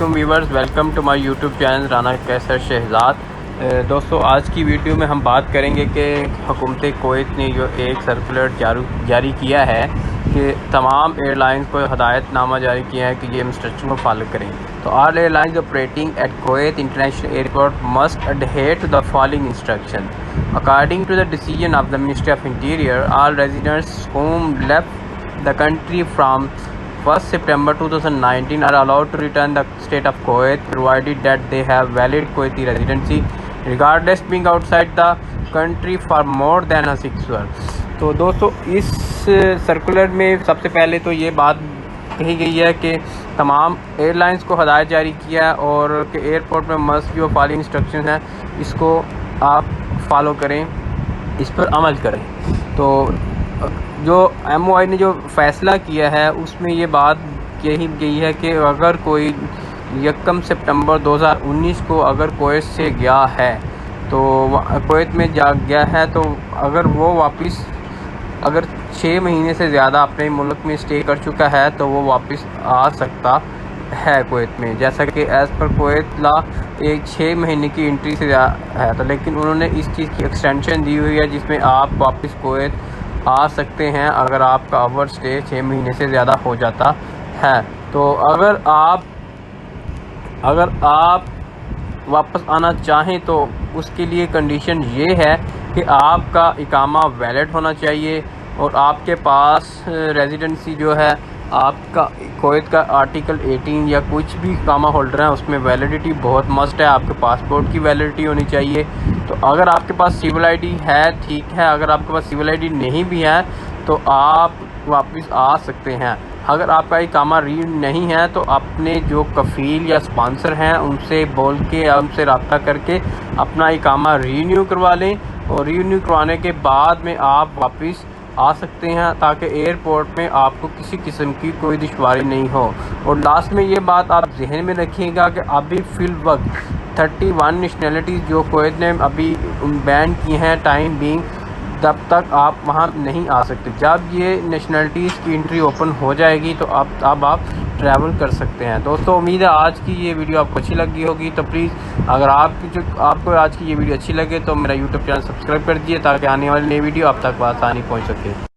वालेकुम viewers, welcome to my YouTube channel Rana Kaiser Shahzad. दोस्तों, आज की वीडियो में हम बात करेंगे कि हुकूमत कुवैत ने जो एक सर्कुलर जारी किया है कि तमाम एयरलाइंस को हदायतनामा जारी किया है कि ये इंस्ट्रक्शन को फॉलो करें। तो all airlines operating at Kuwait international airport must adhere to the following instruction according to the decision of the ministry of interior. All residents whom left the country from 1st September 2019 are allowed to return the state of Kuwait provided that they have valid Kuwaiti residency regardless being outside the country for more than 6 months। तो दोस्तों, इस circular में सबसे पहले तो ये बात कही गई है कि तमाम एयरलाइंस को हदायत जारी किया है और कि एयरपोर्ट में मस्ट जो फॉलोइंग इंस्ट्रक्शन है इसको आप फॉलो करें, इस पर अमल करें। तो जो MOI ने जो फ़ैसला किया है उसमें ये बात कही गई है कि अगर कोई 1 सितंबर 2019 को अगर कुवैत से गया है तो कुवैत में जा गया है तो अगर वो वापस अगर 6 महीने से ज़्यादा अपने मुल्क में स्टे कर चुका है तो वो वापस आ सकता है कुवैत में, जैसा कि एज़ पर कुवैत लॉ एक 6 महीने की एंट्री से है। तो लेकिन उन्होंने इस चीज़ की एक्सटेंशन दी हुई है जिसमें आप वापस कुवैत आ सकते हैं अगर आपका ओवर स्टे 6 महीने से ज़्यादा हो जाता है। तो अगर आप वापस आना चाहें तो उसके लिए कंडीशन ये है कि आपका इकामा वैलिड होना चाहिए और आपके पास रेजिडेंसी जो है आपका कुवैत का आर्टिकल 18 या कुछ भी इकामा होल्डर है उसमें वैलिडिटी बहुत मस्ट है। आपके पासपोर्ट की वैलिडिटी होनी चाहिए। तो अगर आपके पास सिविल आईडी है ठीक है, अगर आपके पास सिविल आईडी नहीं भी है तो आप वापस आ सकते हैं। अगर आपका इकामा रीड नहीं है तो अपने जो कफ़ील या स्पॉन्सर हैं उनसे बोल के उनसे रब्ता करके अपना इकामा रीन्यू करवा लें और रीन्यू करवाने के बाद में आप वापस आ सकते हैं ताकि एयरपोर्ट में आपको किसी किस्म की कोई दुश्वारी नहीं हो। और लास्ट में ये बात आप जहन में रखिएगा कि अभी फिल वक्त 31 नेशनलिटीज़ जो कुवैत ने अभी बैन की हैं टाइम बीइंग, तब तक आप वहाँ नहीं आ सकते। जब ये नेशनलिटीज़ की एंट्री ओपन हो जाएगी तो अब आप ट्रैवल कर सकते हैं। दोस्तों, उम्मीद है आज की ये वीडियो आपको अच्छी लगी होगी। तो प्लीज़ अगर आपको आज की ये वीडियो अच्छी लगे तो मेरा यूट्यूब चैनल सब्सक्राइब कर दीजिए ताकि आने वाली नई वीडियो आप तक आसानी पहुँच सके।